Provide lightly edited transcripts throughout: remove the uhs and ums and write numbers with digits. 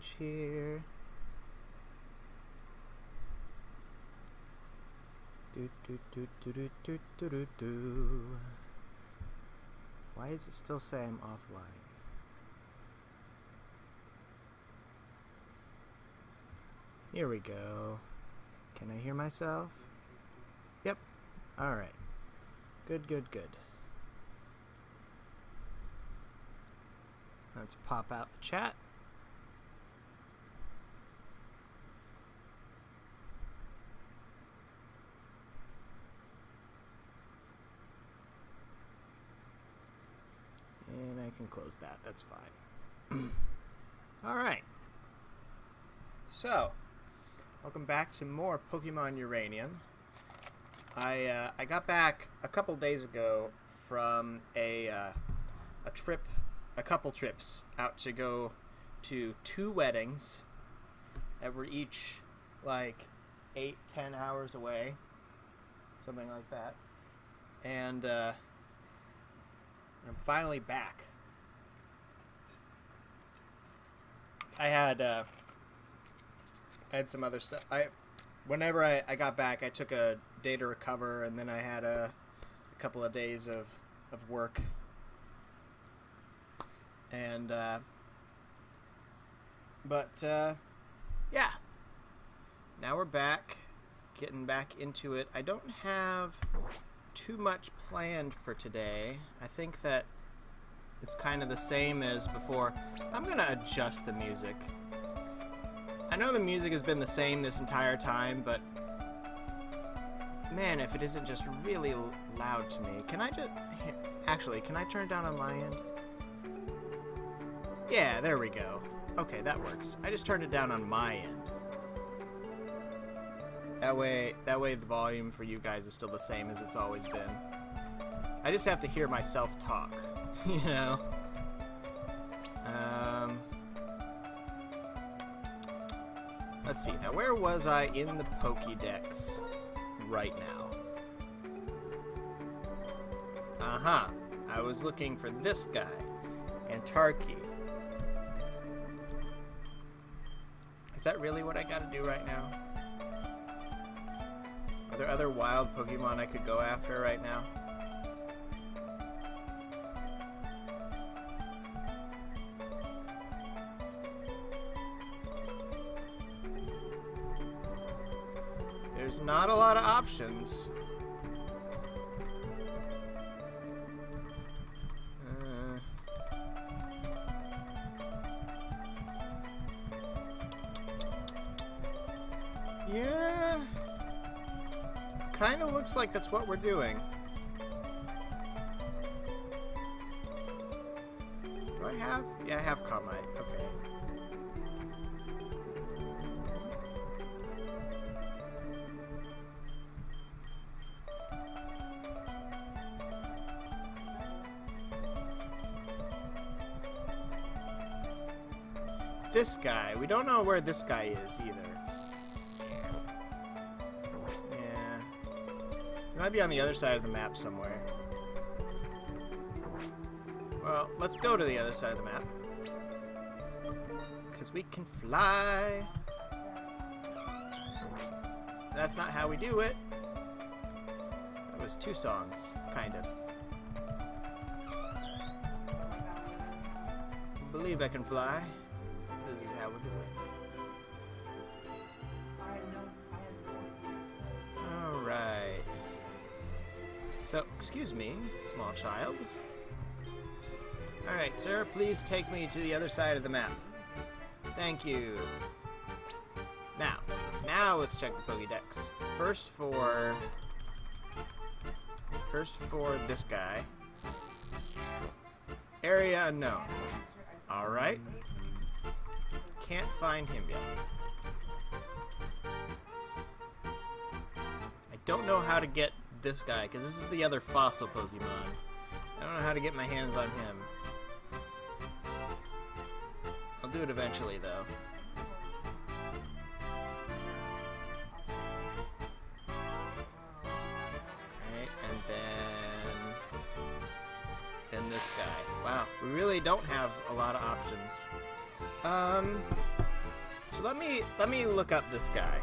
change here. Why does it still say I'm offline? Here we go. Can I hear myself? Yep. Alright. Good, good, good. Let's pop out the chat. And I can close that. That's fine. Alright. So, welcome back to more Pokemon Uranium. I got back a couple days ago from a couple trips out to go to 2 weddings that were each like 8-10 hours away, something like that, and I'm finally back. I had some other stuff. Whenever I got back, I took a day to recover, and then I had a couple of days of work. And, yeah. Now we're back, getting back into it. I don't have too much planned for today. I think that it's kind of the same as before. I'm going to adjust the music. I know the music has been the same this entire time, but man, if it isn't just really loud to me. Can I just... Actually, can I turn it down on my end? Yeah, there we go. Okay, that works. I just turned it down on my end. That way the volume for you guys is still the same as it's always been. I just have to hear myself talk, you know? Let's see, now where was I in the Pokédex right now? I was looking for this guy, Antarchy. Is that really what I gotta do right now? Are there other wild Pokemon I could go after right now? There's not a lot of options. Yeah, kind of looks like that's what we're doing. Do I have? Yeah, I have Calmite. Okay. This guy, we don't know where this guy is either. Might be on the other side of the map somewhere. Well, let's go to the other side of the map. Because we can fly. That's not how we do it. That was 2 songs, kind of. Believe I can fly. This is how we do it. Alright. So, excuse me, small child. Alright, sir, please take me to the other side of the map. Thank you. Now let's check the Pokédex. First for this guy. Area unknown. Alright. Can't find him yet. I don't know how to get this guy, because this is the other fossil Pokemon. I don't know how to get my hands on him. I'll do it eventually, though. Alright, and then this guy. Wow, we really don't have a lot of options. So let me look up this guy.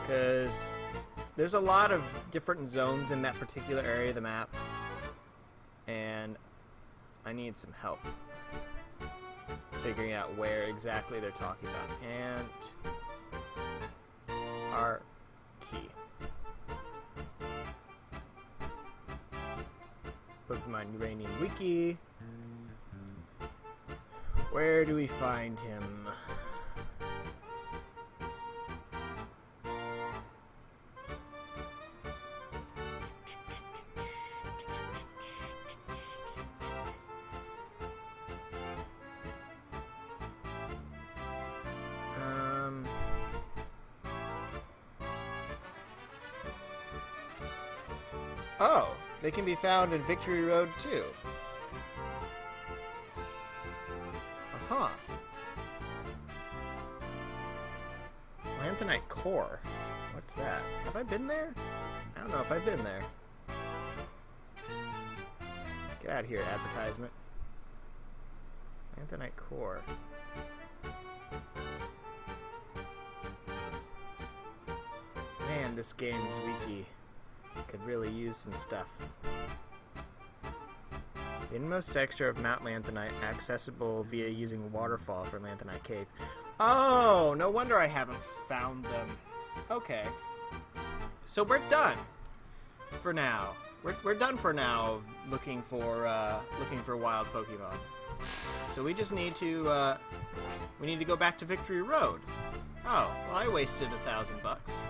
Because there's a lot of different zones in that particular area of the map. And I need some help figuring out where exactly they're talking about. And our key. Pokemon Uranium Wiki. Where do we find him? Oh, they can be found in Victory Road too. Uh-huh. Lanthanite core. What's that? Have I been there? I don't know if I've been there. Get out of here, advertisement. Lanthanite core. Man, this game's wiki could really use some stuff. The innermost sector of Mount Lanthanite, accessible via using waterfall from Lanthanite Cave. Oh, no wonder I haven't found them. Okay. So we're done for now. We're done for now looking for wild Pokemon. So we just need to we need to go back to Victory Road. Oh, well, I wasted $1,000 bucks.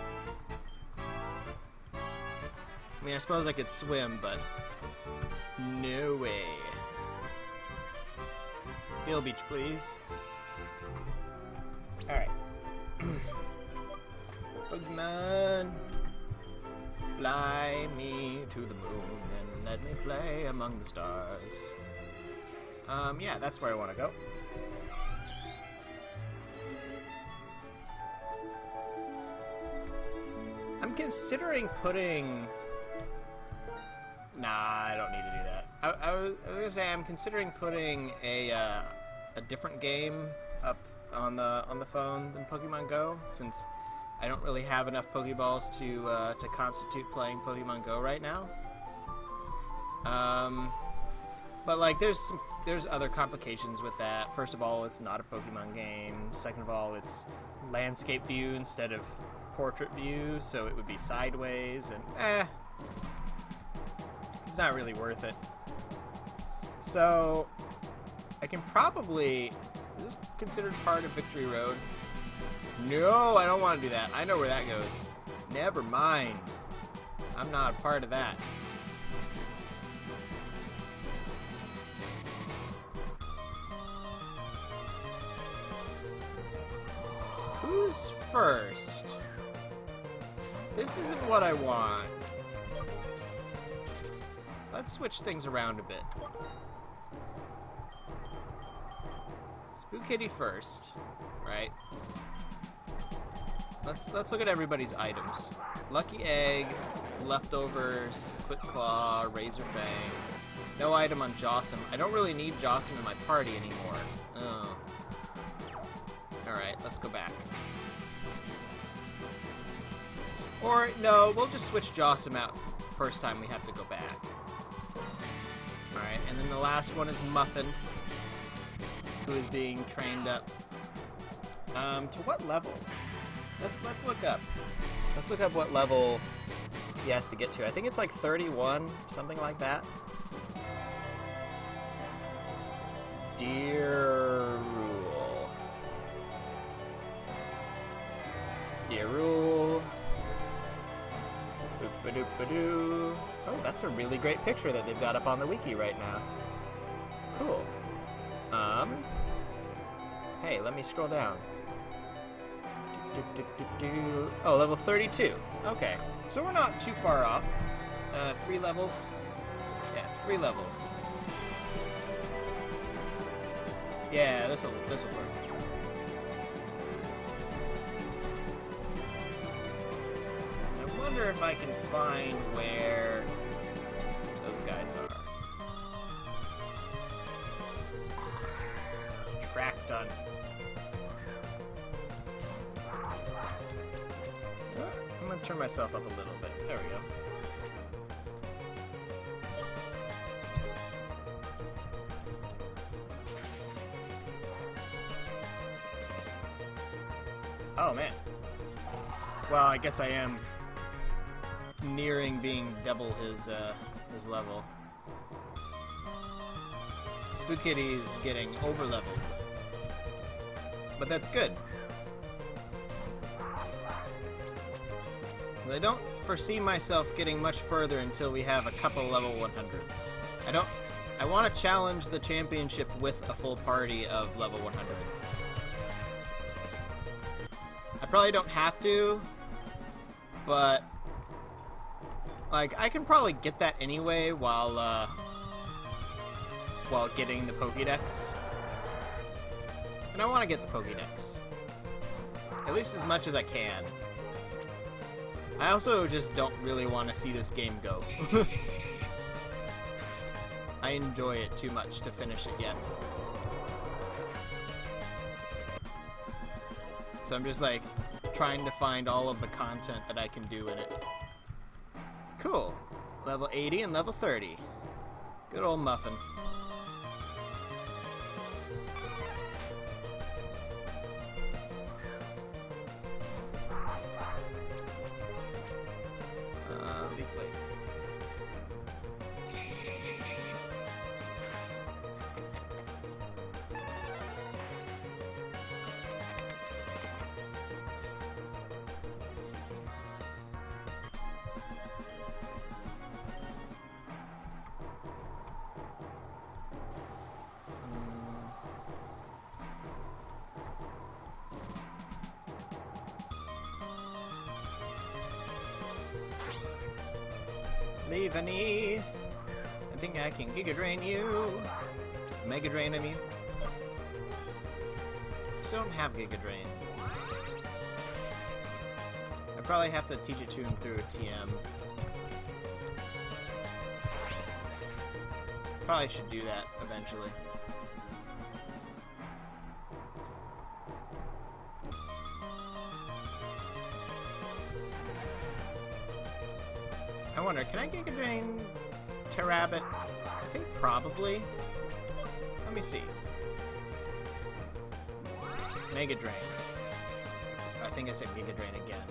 I mean, I suppose I could swim, but no way. Hill Beach, please. Alright. Pokemon, fly me to the moon and let me play among the stars. Yeah, that's where I want to go. I'm considering putting... Nah, I don't need to do that. I was gonna say I'm considering putting a different game up on the phone than Pokemon Go, since I don't really have enough Pokeballs to constitute playing Pokemon Go right now. But like there's other complications with that. First of all, it's not a Pokemon game. Second of all, it's landscape view instead of portrait view, so it would be sideways, and it's not really worth it. So I can probably... Is this considered part of Victory Road? No, I don't want to do that. I know where that goes. Never mind. I'm not a part of that. Who's first? This isn't what I want. Let's switch things around a bit. Spook Kitty first, right? Let's look at everybody's items. Lucky Egg, Leftovers, Quick Claw, Razor Fang. No item on Jossum. I don't really need Jossum in my party anymore. Oh. Alright, let's go back. Or, no, we'll just switch Jossum out first time we have to go back. Alright, and then the last one is Muffin, who is being trained up. To what level? Let's look up. Let's look up what level he has to get to. I think it's like 31, something like that. Dear Rule. Dear Rule. Boop-a-doop-a-doo. Oh, that's a really great picture that they've got up on the wiki right now. Cool. Hey, let me scroll down. Oh, level 32. Okay, so we're not too far off. 3 levels. Yeah, 3 levels. Yeah, this'll work. I wonder if I can find where those guys are. track done. I'm gonna turn myself up a little bit. There we go. Oh man. Well, I guess I am nearing being double his level. Spook Kitty's getting over leveled, but that's good. I don't foresee myself getting much further until we have a couple level 100s. I want to challenge the championship with a full party of level 100s. I probably don't have to, but like I can probably get that anyway while getting the Pokédex. And I want to get the Pokédex. At least as much as I can. I also just don't really want to see this game go. I enjoy it too much to finish it yet. So I'm just like trying to find all of the content that I can do in it. Cool. Level 80 and level 30. Good old Muffin. Leaf Blade. Leave any. I think I can Giga Drain you. Mega Drain, I mean. I still don't have Giga Drain. I probably have to teach it to him through a TM. Probably should do that eventually. I wonder, can I Giga Drain Terabit? I think probably. Let me see. Mega Drain. I think I said Giga Drain again.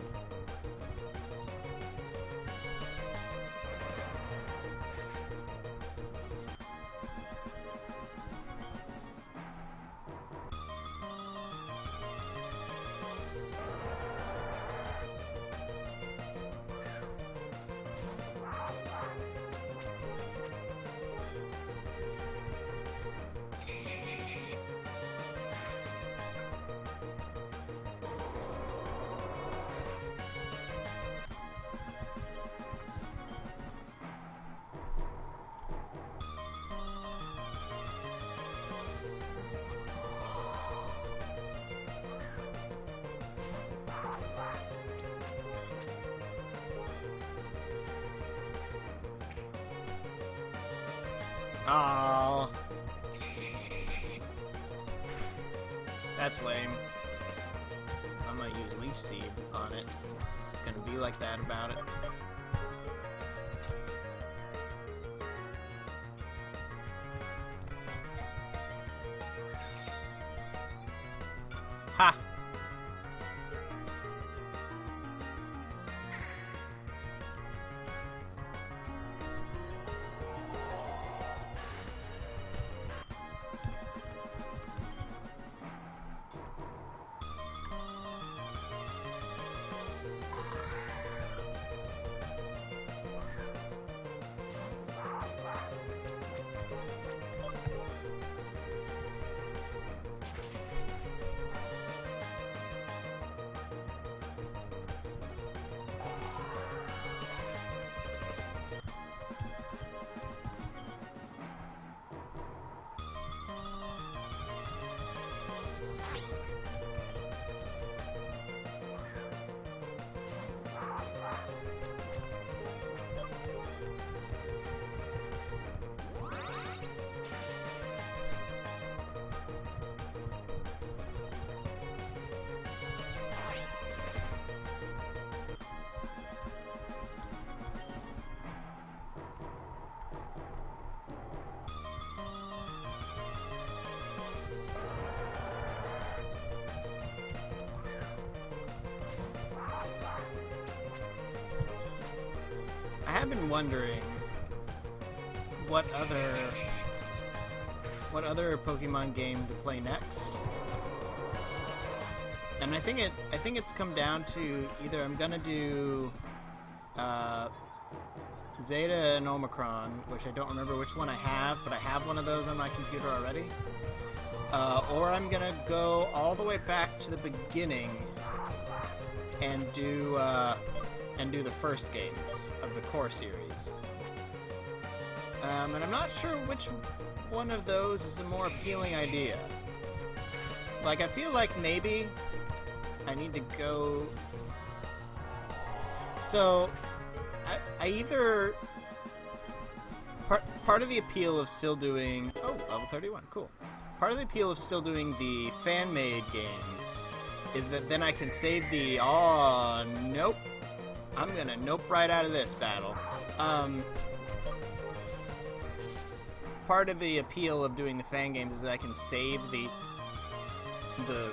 Oh, that's lame. I'm gonna use Leech Seed on it. It's gonna be like that about it. Ha! been wondering what other Pokemon game to play next. And I think it's come down to either I'm gonna do Zeta and Omicron, which I don't remember which one I have, but I have one of those on my computer already. Or I'm gonna go all the way back to the beginning and do the first games of the core series. And I'm not sure which one of those is a more appealing idea. Like, I feel like maybe I need to go... So, I either... Part of the appeal of still doing... Oh, level 31, cool. Part of the appeal of still doing the fan-made games is that then I can save the... Oh, nope. I'm gonna nope right out of this battle. Part of the appeal of doing the fan games is that I can save the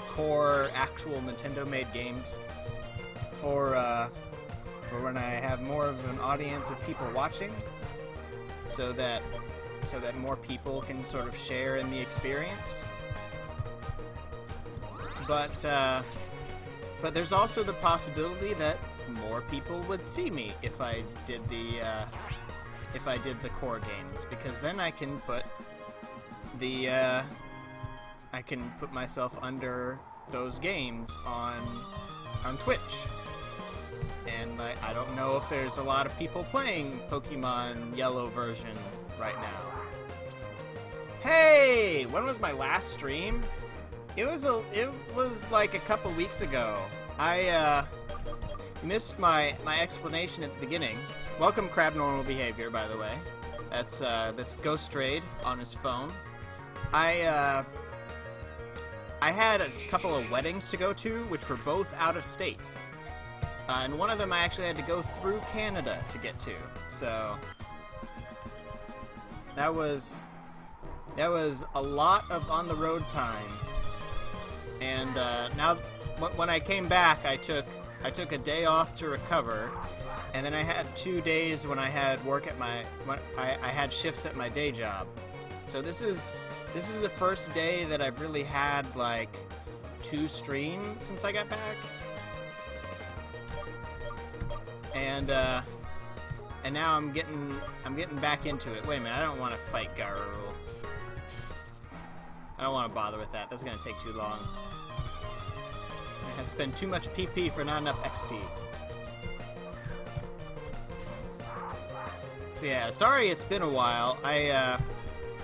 core actual Nintendo-made games for when I have more of an audience of people watching, so that more people can sort of share in the experience. But there's also the possibility that more people would see me if I did the core games, because then I can put myself under those games on Twitch. And I don't know if there's a lot of people playing Pokemon Yellow version right now. Hey, when was my last stream? It was like a couple weeks ago. I missed my explanation at the beginning. Welcome, Crab Normal Behavior, by the way. That's Ghost Raid on his phone. I had a couple of weddings to go to, which were both out of state. And one of them I actually had to go through Canada to get to. So that was a lot of on-the-road time. And now, when I came back, I took a day off to recover, and then I had 2 days when I had I had shifts at my day job. So this is the first day that I've really had like 2 streams since I got back. And now I'm getting back into it. Wait a minute, I don't want to fight Garurul. I don't want to bother with that. That's gonna take too long. I have spent too much PP for not enough XP. So yeah, sorry it's been a while. I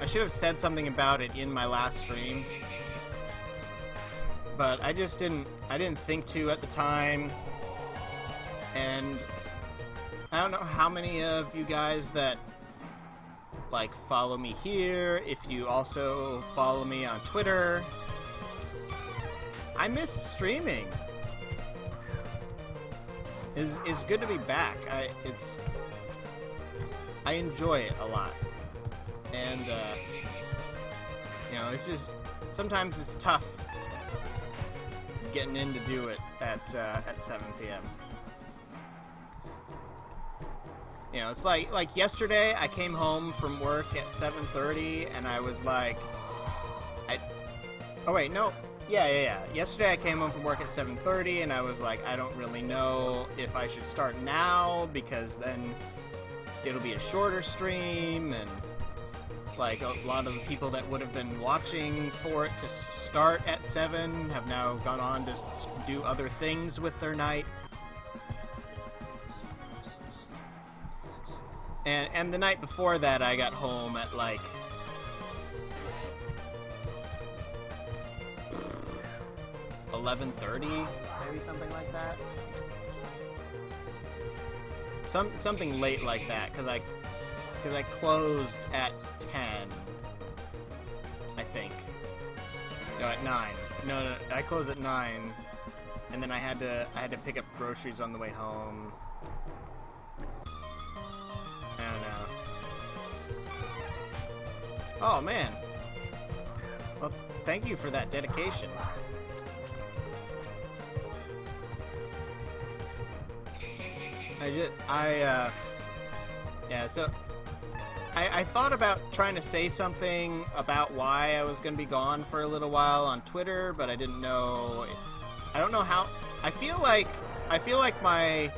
should have said something about it in my last stream, but I just didn't think to at the time. And I don't know how many of you guys that like follow me here, if you also follow me on Twitter. I missed streaming. It's good to be back. I enjoy it a lot. And it's just sometimes it's tough getting in to do it at 7 p.m. You know, it's like yesterday I came home from work at 7:30 and I was like, oh wait, no. Yeah. Yesterday I came home from work at 7:30 and I was like, I don't really know if I should start now because then it'll be a shorter stream, and like a lot of the people that would have been watching for it to start at 7 have now gone on to do other things with their night. And the night before that, I got home at like 11:30, maybe something like that. Something late like that, because I closed at 10, I think. No, at 9. No, I closed at 9, and then I had to pick up groceries on the way home. I don't know. Oh man. Well, thank you for that dedication. Yeah, so I thought about trying to say something about why I was going to be gone for a little while on Twitter, but I didn't know. I don't know how. I feel like my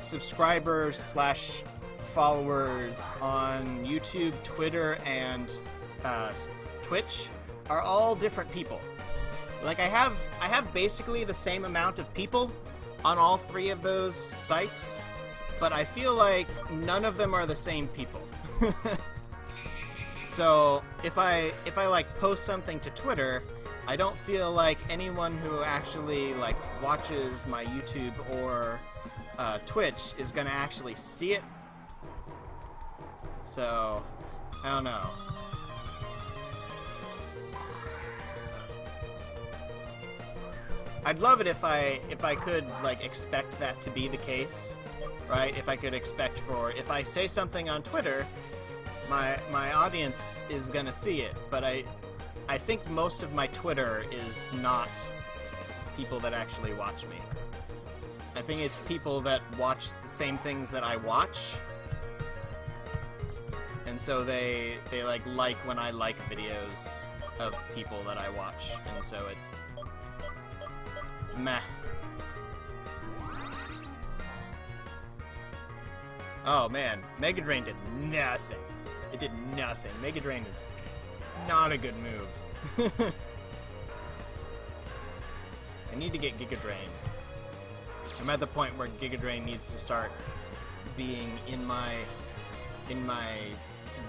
subscribers slash followers on YouTube, Twitter, and Twitch are all different people. Like I have basically the same amount of people on all three of those sites, but I feel like none of them are the same people. So if I like post something to Twitter, I don't feel like anyone who actually like watches my YouTube or Twitch is gonna actually see it. So I don't know. I'd love it if I could like expect that to be the case, right? If I could expect if I say something on Twitter, my audience is gonna see it, but I think most of my Twitter is not people that actually watch me. I think it's people that watch the same things that I watch, and so they like when I like videos of people that I watch, and so it meh. Oh man, Mega Drain did nothing. It did nothing. Mega Drain is not a good move. I need to get Giga Drain. I'm at the point where Giga Drain needs to start being in my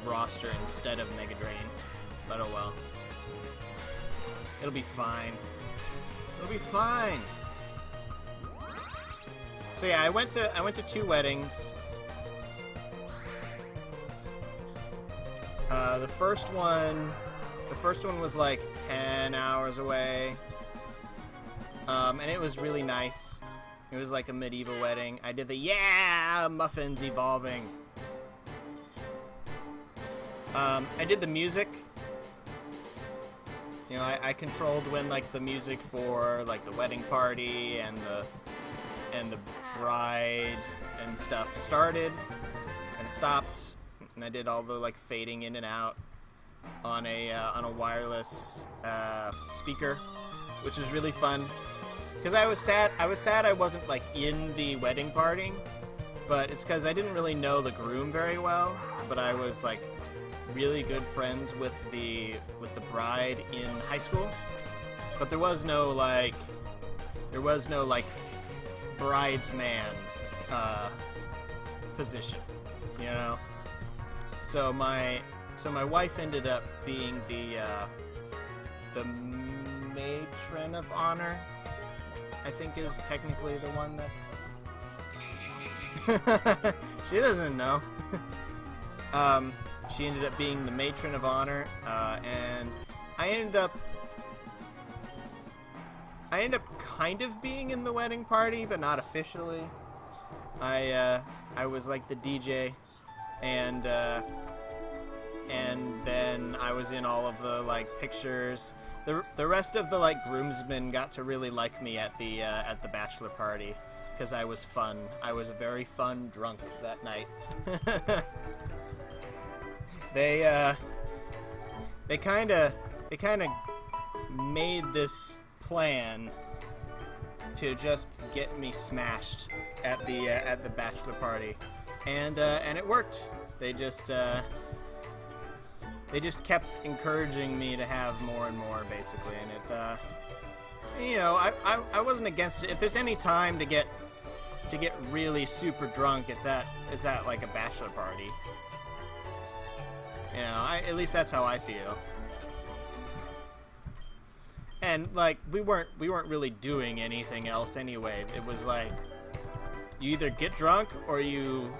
roster instead of Mega Drain. But oh well. It'll be fine. It'll be fine. So yeah, I went to 2 weddings. The first one was like 10 hours away. And it was really nice. It was like a medieval wedding. I did the muffins evolving. I did the music. You know, I controlled when like the music for like the wedding party and the bride and stuff started and stopped. And I did all the like fading in and out on a wireless speaker, which was really fun. Because I was sad I wasn't like in the wedding party, but it's because I didn't really know the groom very well. But I was like really good friends with the bride in high school. But there was no like bridesman position, you know. So my wife ended up being the matron of honor, I think is technically the one that she doesn't know. She ended up being the matron of honor, and I ended up kind of being in the wedding party, but not officially. I was like the DJ. And then I was in all of the like pictures. The rest of the like groomsmen got to really like me at the bachelor party because I was fun. I was a very fun drunk that night. They kind of made this plan to just get me smashed at the bachelor party. And it worked. They just kept encouraging me to have more and more, basically. And it, you know, I wasn't against it. If there's any time to get really super drunk, it's at like a bachelor party. You know, at least that's how I feel. And like we weren't really doing anything else anyway. It was like you either get drunk or you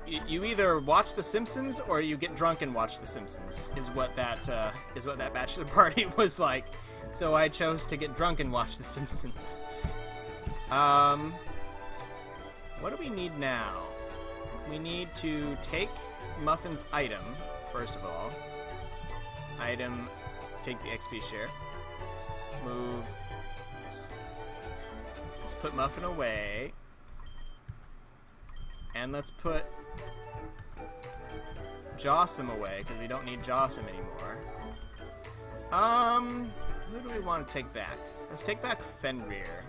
either watch The Simpsons or you get drunk and watch The Simpsons is what that bachelor party was like. So I chose to get drunk and watch The Simpsons. What do we need now? We need to take Muffin's item, first of all. Item, take the XP share. Move. Let's put Muffin away. And let's put Jossum away, because we don't need Jossum anymore. Who do we want to take back? Let's take back Fenrir.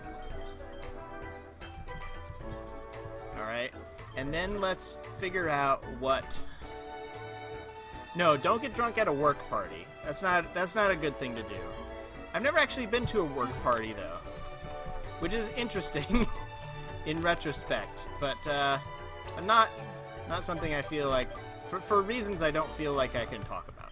Alright. And then let's figure out what... No, don't get drunk at a work party. That's not a good thing to do. I've never actually been to a work party, though. Which is interesting in retrospect. But not something I feel like... For reasons I don't feel like I can talk about.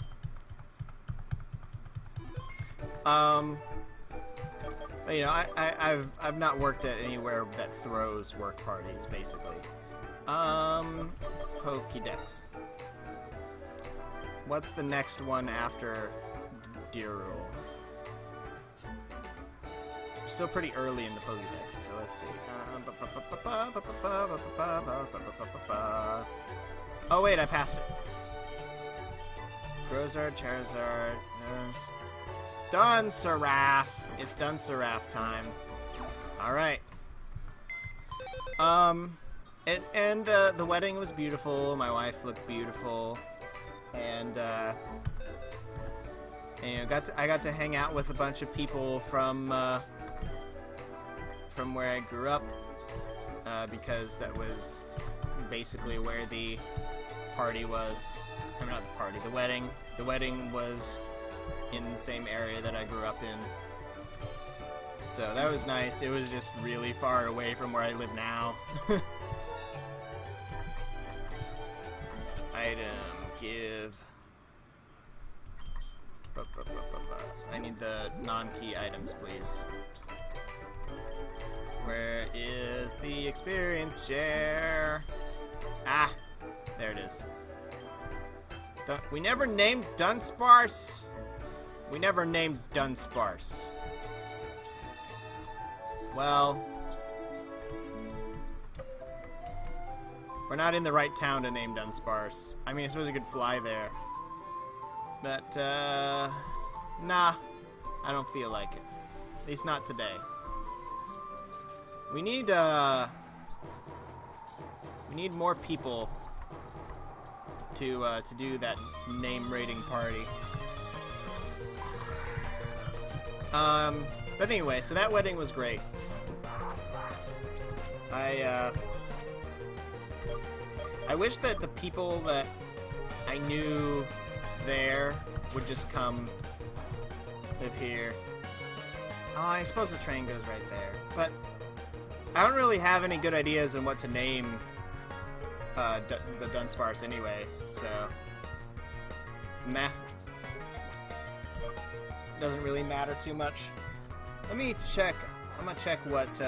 But, you know, I've not worked at anywhere that throws work parties, basically. Pokédex. What's the next one after Dirul? We're still pretty early in the Pokédex, so let's see. Oh wait, I passed it. Grozard, Charizard, yes. Dunsaraf! It's Dunsaraf time. Alright. And the wedding was beautiful. My wife looked beautiful. And you know, I got to hang out with a bunch of people from where I grew up, because that was basically where the party was. I mean, not the party, the wedding. The wedding was in the same area that I grew up in. So that was nice. It was just really far away from where I live now. Item, give. I need the non-key items, please. Where is the experience share? Ah, there it is. We never named Dunsparce. We never named Dunsparce. Well, we're not in the right town to name Dunsparce. I mean, I suppose you could fly there. But, nah. I don't feel like it. At least not today. We need more people to do that name rating party. But anyway, so that wedding was great. I wish that the people that I knew there would just come live here. Oh, I suppose the train goes right there. But I don't really have any good ideas on what to name the Dunsparce anyway, so meh. Doesn't really matter too much. Let me check. I'm gonna check what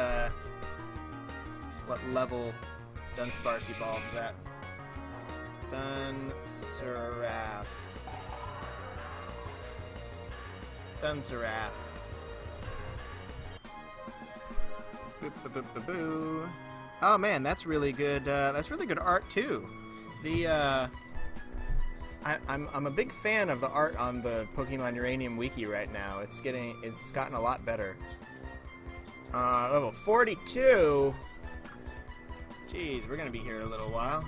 level Dunsparce evolves at. Dunsaraf. Dunsaraf. Boop, boop, boop, boop, boo. Oh man, that's really good. That's really good art too. The I'm a big fan of the art on the Pokemon Uranium wiki right now. It's gotten a lot better. Level 42. Jeez, we're gonna be here a little while.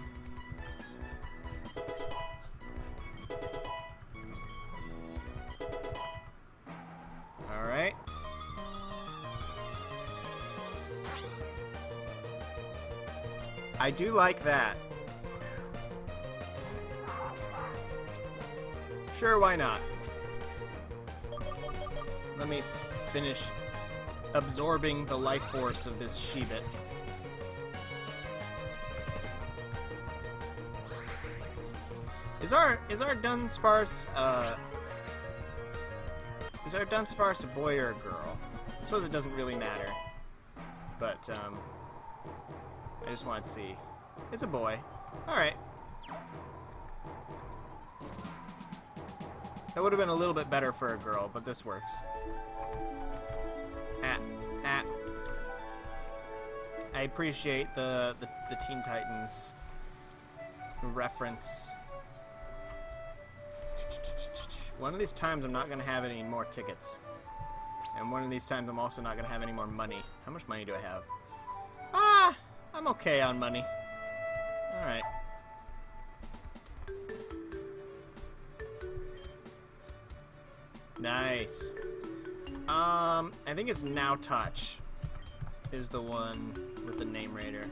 All right. I do like that. Sure, why not? Let me finish absorbing the life force of this Sheebit. Is our Dunsparce a boy or a girl? I suppose it doesn't really matter. But I just wanted to see. It's a boy. Alright. That would have been a little bit better for a girl, but this works. I appreciate the Teen Titans reference. One of these times I'm not going to have any more tickets. And one of these times I'm also not going to have any more money. How much money do I have? I'm okay on money. Alright. Nice. I think it's Now Touch is the one with the name raider.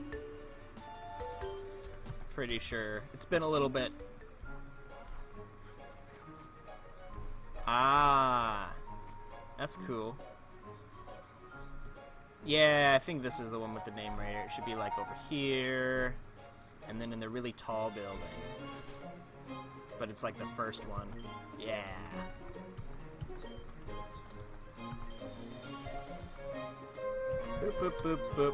Pretty sure. It's been a little bit. Ah. That's cool. Yeah, I think this is the one with the name raider. It should be like over here. And then in the really tall building. But it's like the first one. Yeah. Boop, boop, boop, boop.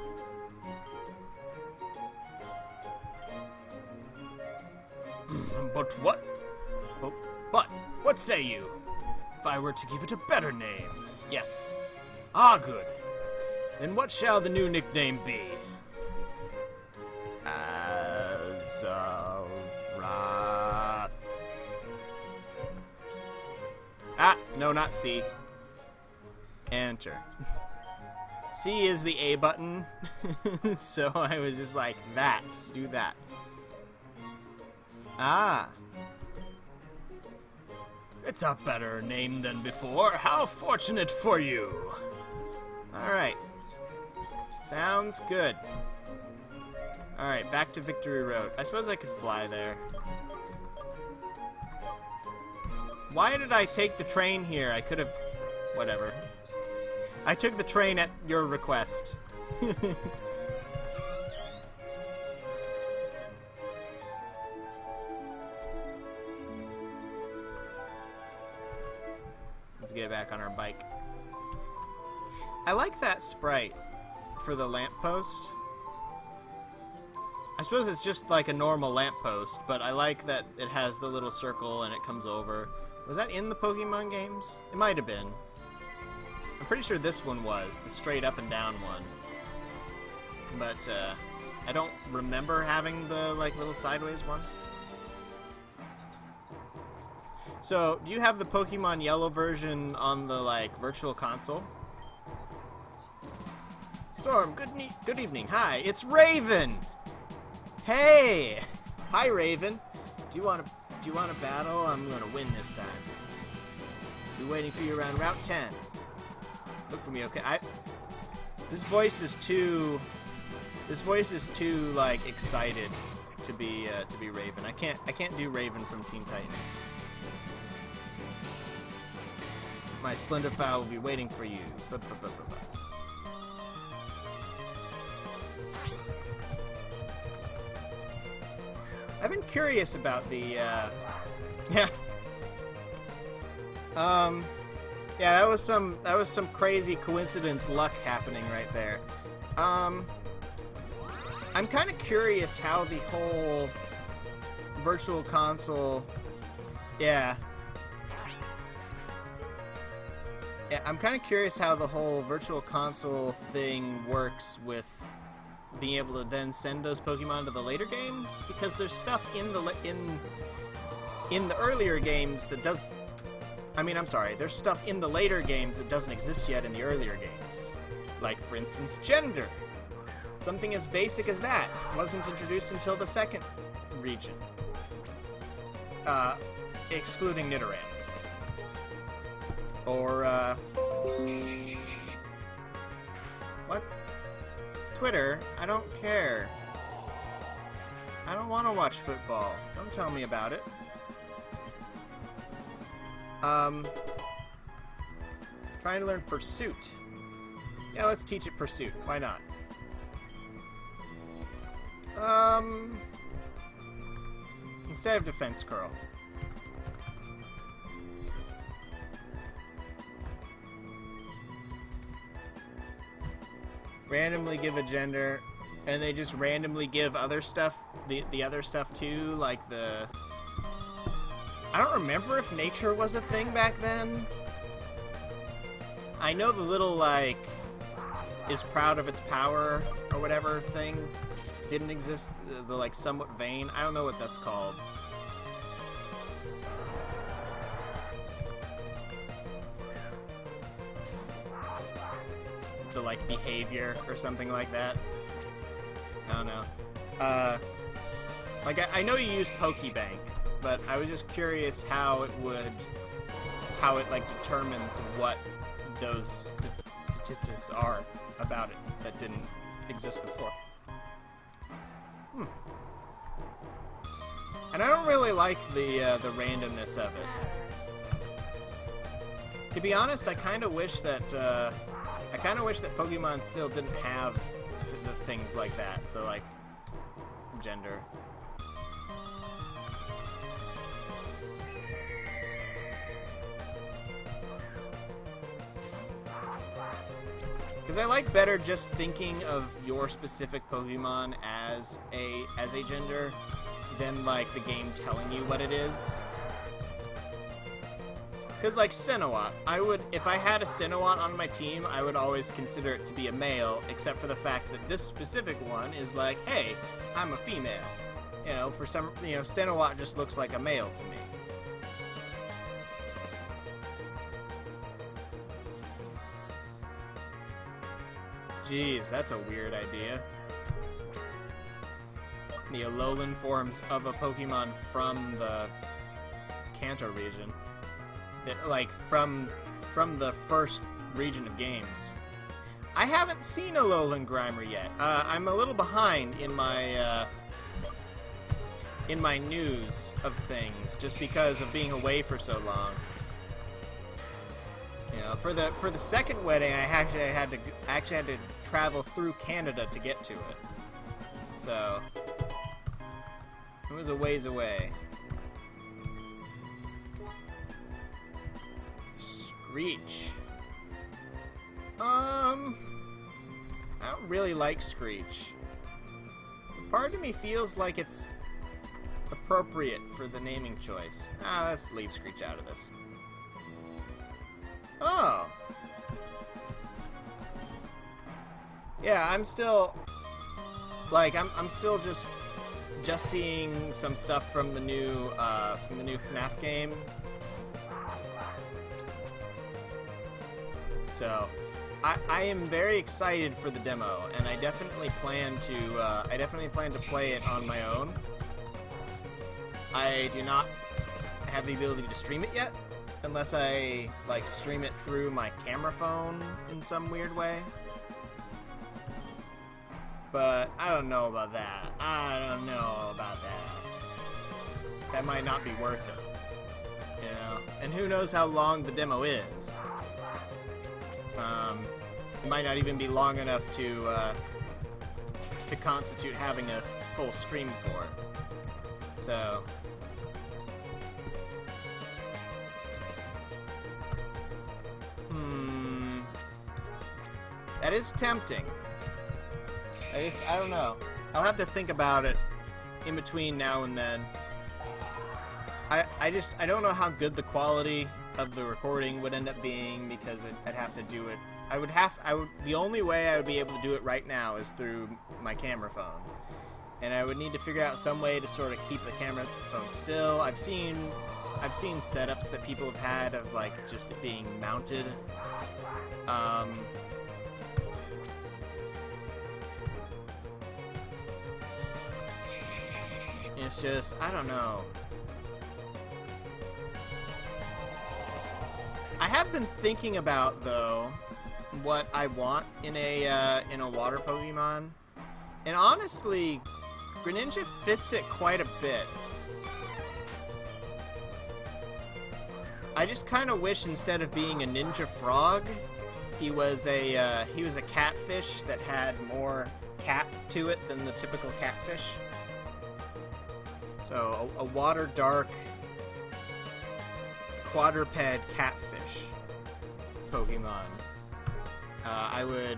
But what say you? If I were to give it a better name. Yes. Ah, good. Then what shall the new nickname be? Azarath. Ah, no, not C. Enter. C is the A button, so I was just like, that, do that. Ah. It's a better name than before. How fortunate for you. Alright. Sounds good. Alright, back to Victory Road. I suppose I could fly there. Why did I take the train here? I could have... Whatever. I took the train at your request. Let's get back on our bike. I like that sprite for the lamppost. I suppose it's just like a normal lamppost, but I like that it has the little circle and it comes over. Was that in the Pokemon games? It might have been. I'm pretty sure this one was, the straight up and down one. But, I don't remember having the, like, little sideways one. So, do you have the Pokemon Yellow version on the, like, Virtual Console? Storm, good evening. Hi, it's Raven! Hey! Hi, Raven. Do you want to battle? I'm gonna win this time. Be waiting for you around Route 10. Look for me, okay? This voice is too like excited to be Raven. I can't do Raven from Teen Titans. My Splendor file will be waiting for you. I've been curious about the yeah. Yeah, that was some crazy coincidence luck happening right there. I'm kind of curious how the whole Virtual Console, yeah, I'm kind of curious how the whole Virtual Console thing works with being able to then send those Pokemon to the later games, because there's stuff in the earlier games that does. I mean, I'm sorry, there's stuff in the later games that doesn't exist yet in the earlier games. Like, for instance, gender. Something as basic as that wasn't introduced until the second region. Excluding Nidoran. Or, what? Twitter? I don't care. I don't want to watch football. Don't tell me about it. Trying to learn Pursuit. Yeah, let's teach it Pursuit. Why not? Instead of Defense Curl. Randomly give a gender, and they just randomly give other stuff, the other stuff too, like the... I don't remember if nature was a thing back then. I know the little, like, is proud of its power or whatever thing didn't exist. The like, somewhat vain. I don't know what that's called. The, like, behavior or something like that. I don't know. Like, I know you use Pokebank, but I was just curious how it, like, determines what those statistics are about it that didn't exist before. And I don't really like the randomness of it. To be honest, I kind of wish that Pokemon still didn't have the things like that, the like gender. Because I like better just thinking of your specific Pokemon as a gender than like the game telling you what it is. Because like Stenowatt, if I had a Stenowatt on my team, I would always consider it to be a male, except for the fact that this specific one is like, hey, I'm a female. You know, for some, Stenowatt just looks like a male to me. Jeez, that's a weird idea. The Alolan forms of a Pokemon from the Kanto region. Like, from the first region of games. I haven't seen Alolan Grimer yet. I'm a little behind in my news of things, just because of being away for so long. You know, for the second wedding, I actually had to travel through Canada to get to it. So it was a ways away. Screech. I don't really like Screech. Part of me feels like it's appropriate for the naming choice. Let's leave Screech out of this. Oh. Yeah, I'm still just seeing some stuff from the new FNAF game. So, I am very excited for the demo, and I definitely plan to play it on my own. I do not have the ability to stream it yet, unless I like stream it through my camera phone in some weird way. But I don't know about that. That might not be worth it, you know. And who knows how long the demo is? It might not even be long enough to constitute having a full stream for it. So. That is tempting. I don't know. I'll have to think about it in between now and then. I don't know how good the quality of the recording would end up being, because I'd have to do it. The only way I would be able to do it right now is through my camera phone. And I would need to figure out some way to sort of keep the camera phone still. I've seen setups that people have had of like just it being mounted. It's just, I don't know. I have been thinking about, though, what I want in a water Pokemon. And honestly, Greninja fits it quite a bit. I just kind of wish instead of being a ninja frog, he was a catfish that had more cat to it than the typical catfish. So a water dark quadruped catfish Pokemon. I would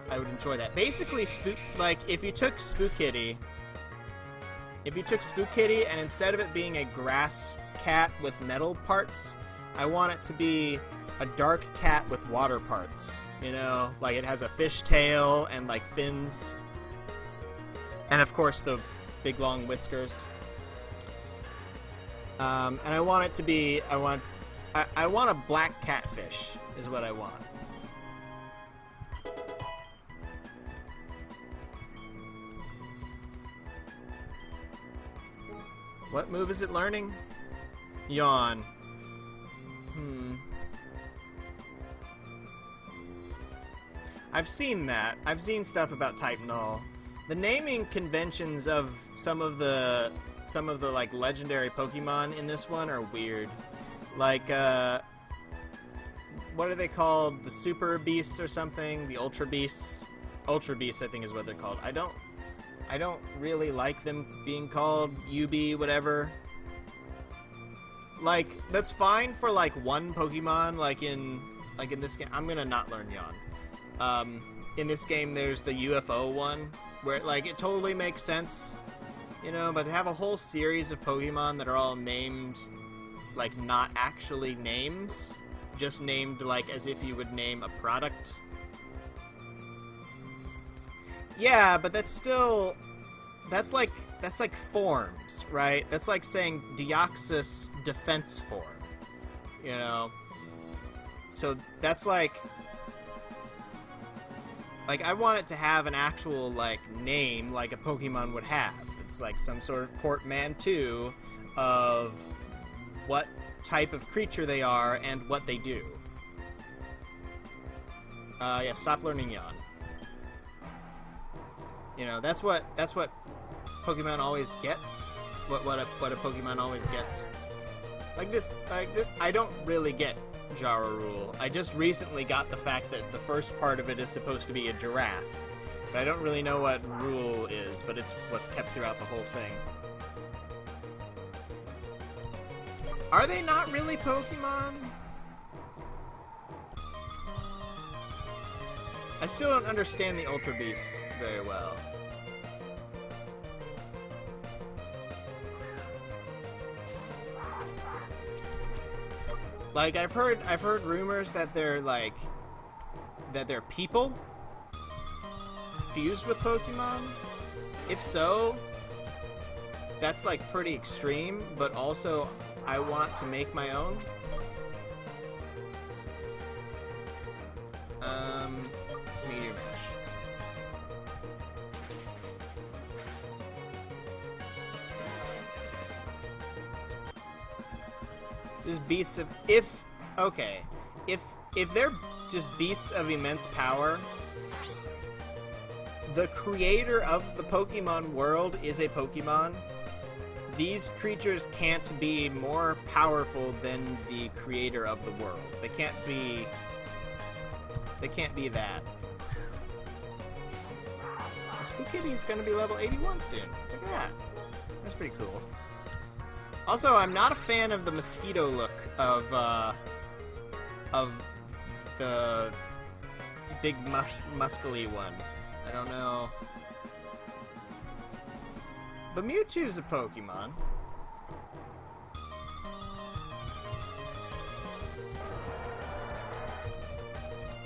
enjoy that. Basically, if you took Spookitty and instead of it being a grass cat with metal parts, I want it to be a dark cat with water parts. You know, like it has a fish tail and like fins, and of course the big long whiskers. And I want it to be, I want a black catfish is what I want. What move is it learning? Yawn. I've seen that. I've seen stuff about Type Null. The naming conventions of some of the like legendary Pokemon in this one are weird. Like what are they called? The Super Beasts or something? The Ultra Beasts? Ultra Beasts, I think is what they're called. I don't really like them being called UB whatever. Like, that's fine for like one Pokemon, like in this game. I'm gonna not learn Yawn. In this game there's the UFO one, where like it totally makes sense, you know, but to have a whole series of Pokemon that are all named like not actually names, just named like as if you would name a product. Yeah, but that's still, that's like forms, right? That's like saying Deoxys defense form, you know? So that's like I want it to have an actual like name like a Pokemon would have. It's like some sort of portmanteau of what type of creature they are and what they do. Yeah, stop learning Yawn. You know, that's what Pokemon always gets. What a Pokemon always gets. Like this, I don't really get Jara Rule. I just recently got the fact that the first part of it is supposed to be a giraffe. But I don't really know what Rule is, but it's what's kept throughout the whole thing. Are they not really Pokemon? I still don't understand the Ultra Beasts very well. Like I've heard rumors that they're people fused with Pokemon. If so, that's like pretty extreme, but also I want to make my own. Meteor Mash. Just beasts of if they're just beasts of immense power, the creator of the Pokemon world is a Pokemon. These creatures can't be more powerful than the creator of the world. They can't be that. Spookitty's gonna be level 81 soon. Look at that. That's pretty cool. Also, I'm not a fan of the mosquito look of the big muscly one. I don't know. But Mewtwo's a Pokemon.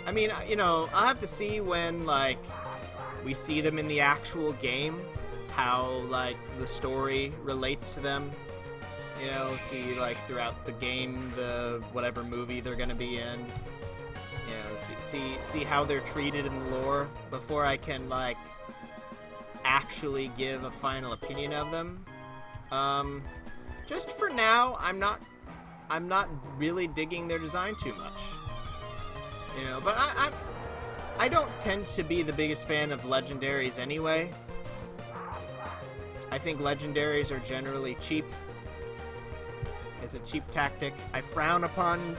I mean, you know, I'll have to see when, like, we see them in the actual game, how, like, the story relates to them. You know, see, like, throughout the game, the whatever movie they're gonna be in. You know, see how they're treated in the lore before I can, like, actually give a final opinion of them. Just for now, I'm not really digging their design too much. You know, but I don't tend to be the biggest fan of legendaries anyway. I think legendaries are generally cheap. It's a cheap tactic. I frown upon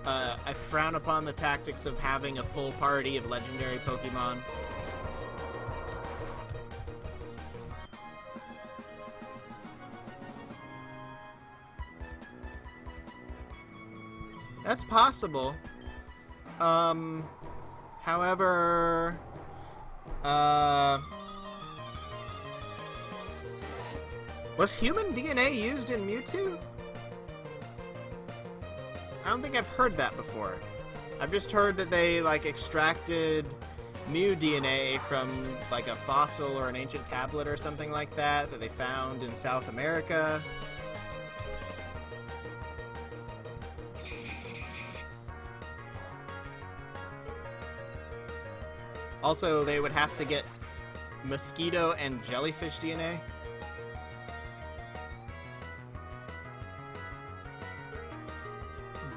the tactics of having a full party of legendary Pokemon. That's possible. However, was human DNA used in Mewtwo? I don't think I've heard that before. I've just heard that they, like, extracted Mew DNA from, like, a fossil or an ancient tablet or something like that they found in South America. Also, they would have to get mosquito and jellyfish DNA.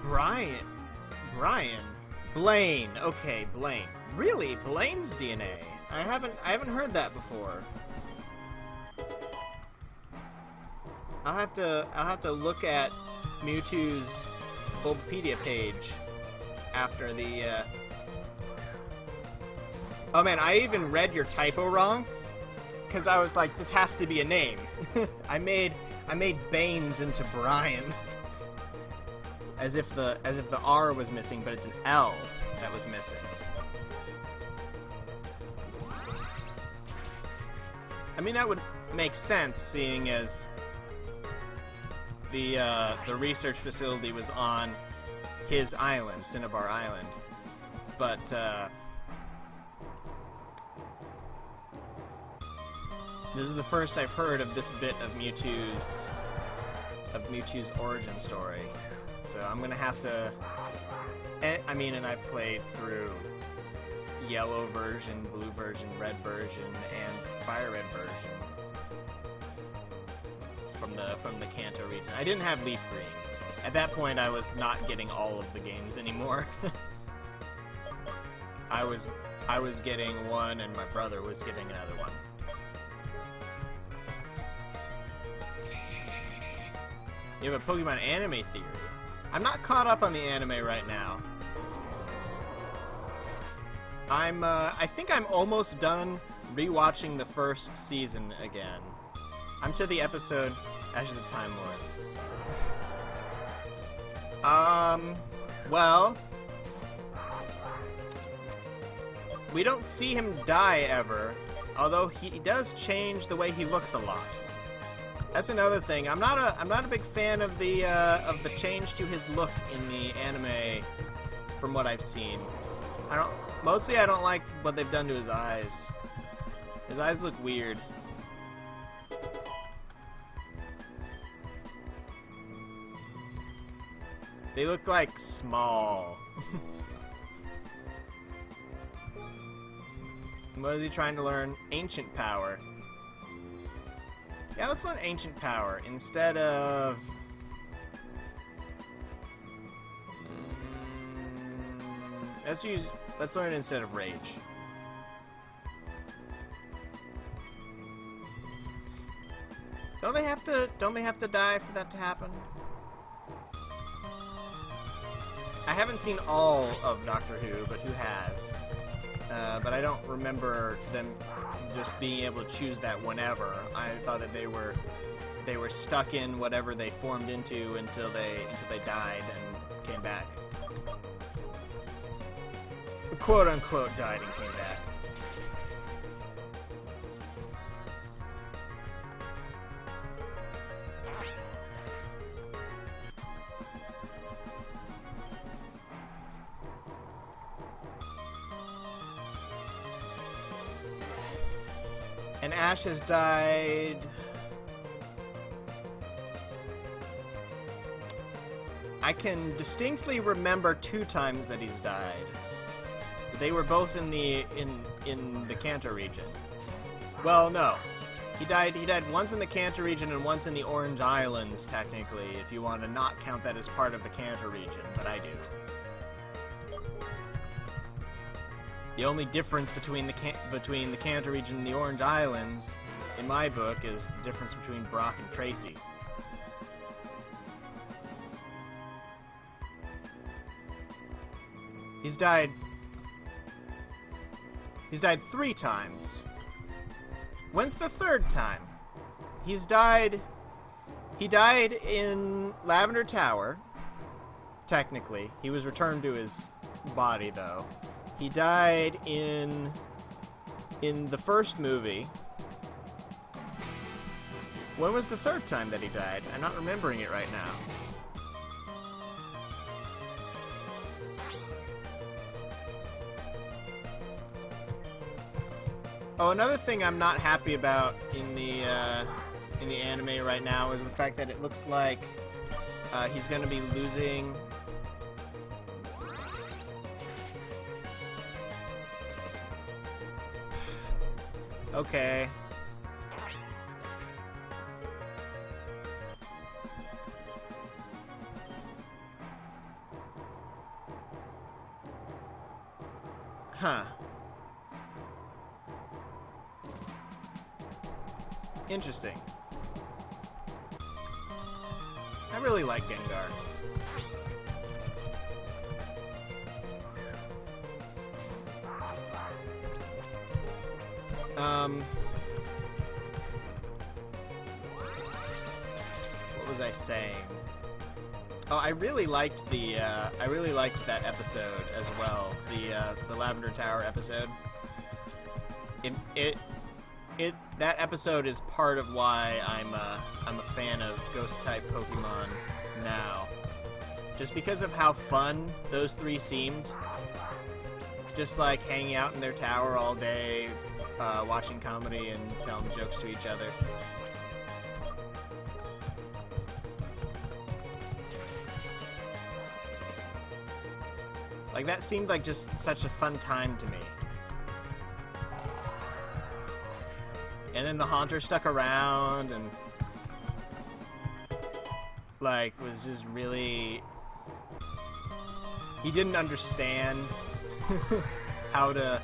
Brian. Blaine. Okay, Blaine. Really? Blaine's DNA? I haven't heard that before. I'll have to look at Mewtwo's Bulbapedia page after the Oh man, I even read your typo wrong cuz I was like, this has to be a name. I made Baines into Brian. As if the R was missing, but it's an L that was missing. I mean, that would make sense, seeing as the research facility was on his island, Cinnabar Island. But this is the first I've heard of this bit of Mewtwo's origin story. So I'm gonna have to. I mean, and I played through yellow version, blue version, red version, and fire red version from the Kanto region. I didn't have Leaf Green. At that point, I was not getting all of the games anymore. I was getting one, and my brother was getting another one. You have a Pokemon anime theory. I'm not caught up on the anime right now. I think I'm almost done rewatching the first season again. I'm to the episode Ashes of Time Lord. Well, we don't see him die ever, although he does change the way he looks a lot. That's another thing. I'm not a big fan of the change to his look in the anime, from what I've seen. I don't like what they've done to his eyes. His eyes look weird. They look like small. What is he trying to learn? Ancient power. Yeah, let's learn Ancient Power instead of... Let's learn it instead of Rage. Don't they have to die for that to happen? I haven't seen all of Doctor Who, but who has? But I don't remember them just being able to choose that whenever. I thought that they were stuck in whatever they formed into until they died and came back. Quote unquote died and came back. And Ash has died... I can distinctly remember 2 times that he's died. They were both in the Kanto region. Well, no. He died once in the Kanto region and once in the Orange Islands, technically, if you want to not count that as part of the Kanto region, but I do. The only difference between the Kanto region and the Orange Islands, in my book, is the difference between Brock and Tracy. He's died 3 times. When's the 3rd time? He died in Lavender Tower, technically. He was returned to his body, though. He died in the first movie. When was the 3rd time that he died? I'm not remembering it right now. Oh, another thing I'm not happy about in the anime right now is the fact that it looks like he's going to be losing... Okay. Huh. Interesting. I really like Gengar. What was I saying? Oh, I really liked that episode as well. The Lavender Tower episode. That episode is part of why I'm a fan of Ghost type Pokemon now. Just because of how fun those three seemed. Just like hanging out in their tower all day, watching comedy and telling jokes to each other. Like, that seemed like just such a fun time to me. And then the Haunter stuck around and, like, was just really... He didn't understand how to...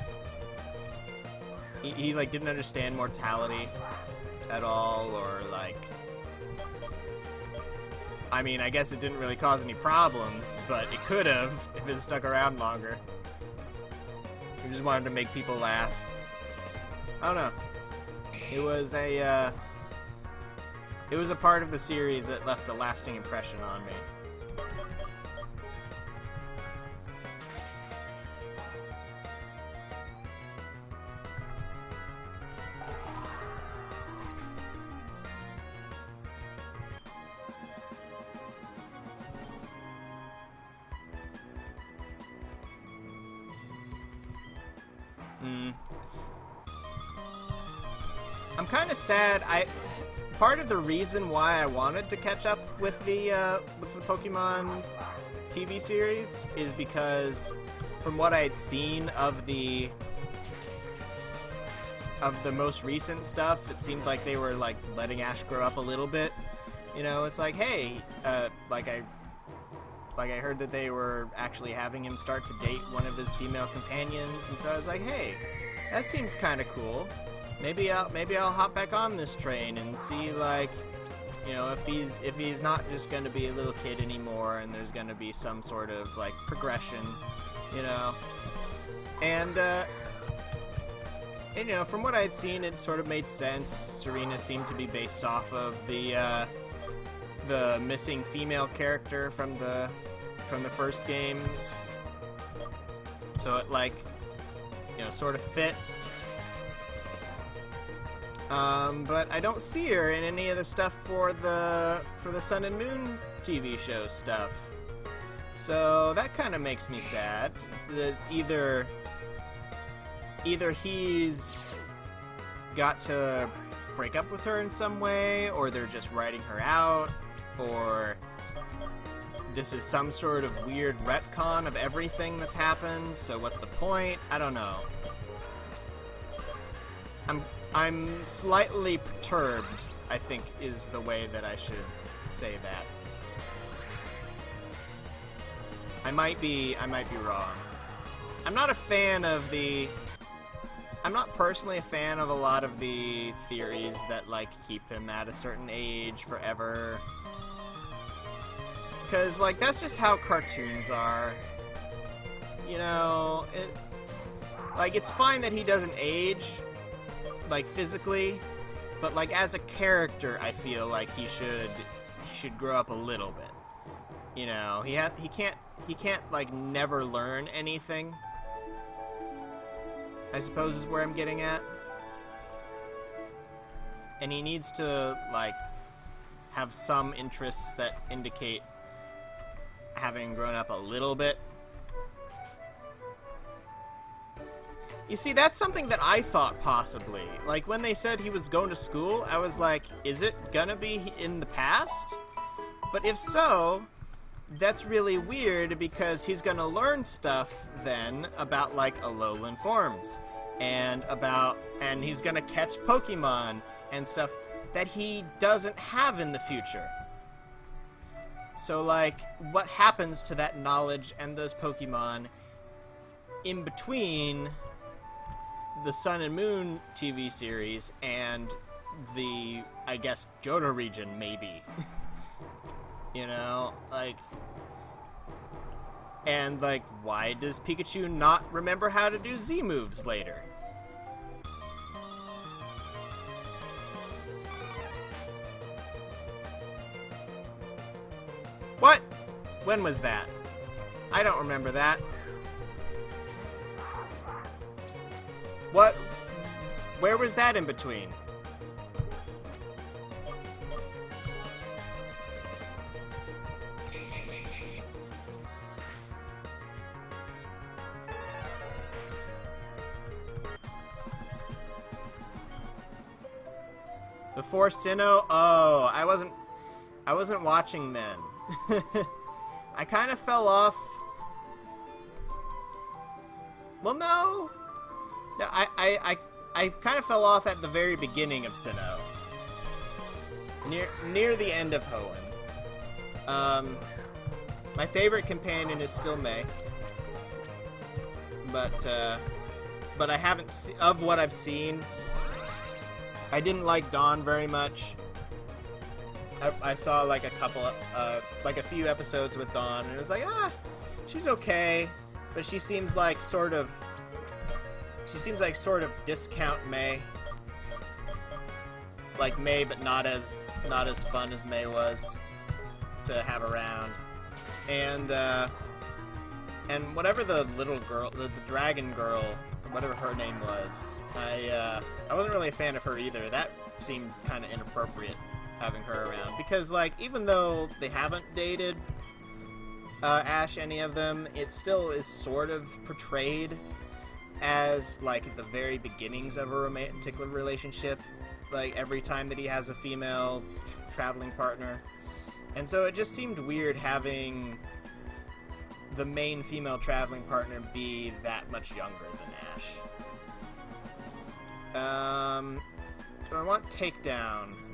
He, like, didn't understand mortality at all, or, like... I mean, I guess it didn't really cause any problems, but it could have if it stuck around longer. We just wanted to make people laugh. I don't know. It was a part of the series that left a lasting impression on me. I'm kind of sad. Part of the reason why I wanted to catch up with the Pokemon TV series is because, from what I had seen of the most recent stuff, it seemed like they were like letting Ash grow up a little bit. You know, it's like, hey, like I heard that they were actually having him start to date one of his female companions, and so I was like, hey, that seems kind of cool. Maybe I'll hop back on this train and see, like, you know, if he's not just going to be a little kid anymore, and there's going to be some sort of like progression, you know. And you know, from what I had seen, it sort of made sense. Serena seemed to be based off of the missing female character from the first games, so it, like, you know, sort of fit. But I don't see her in any of the stuff for the Sun and Moon TV show stuff. So that kind of makes me sad. That either he's got to break up with her in some way, or they're just writing her out, or this is some sort of weird retcon of everything that's happened, so what's the point? I don't know. I'm slightly perturbed, I think, is the way that I should say that. I might be wrong. I'm not personally a fan of a lot of the theories that, like, keep him at a certain age forever. Because, like, that's just how cartoons are. You know, it's fine that he doesn't age, like, physically, but, like, as a character, I feel like he should grow up a little bit. You know, he can't like never learn anything, I suppose is where I'm getting at. And he needs to, like, have some interests that indicate having grown up a little bit. You see, that's something that I thought possibly. Like, when they said he was going to school, I was like, is it gonna be in the past? But if so, that's really weird, because he's gonna learn stuff then about, like, Alolan forms, and he's gonna catch Pokemon and stuff that he doesn't have in the future. So, like, what happens to that knowledge and those Pokemon in between the Sun and Moon TV series and the, I guess, Johto region, maybe. You know, like... And, like, why does Pikachu not remember how to do Z moves later? What? When was that? I don't remember that. What? Where was that in between? Before Sinnoh? Oh, I wasn't watching then. I kind of fell off. Well, no. No, I kind of fell off at the very beginning of Sinnoh. Near the end of Hoenn. My favorite companion is still May. But I haven't of what I've seen, I didn't like Dawn very much. I saw like a few episodes with Dawn, and it was like, she's okay, but she seems like sort of discount May, like May, but not as fun as May was to have around, and whatever the little girl, the dragon girl, whatever her name was, I wasn't really a fan of her either. That seemed kind of inappropriate, having her around, because like even though they haven't dated Ash, any of them, it still is sort of portrayed as like the very beginnings of a romantic relationship, like every time that he has a female traveling partner, and so it just seemed weird having the main female traveling partner be that much younger than Ash. Do I want Takedown?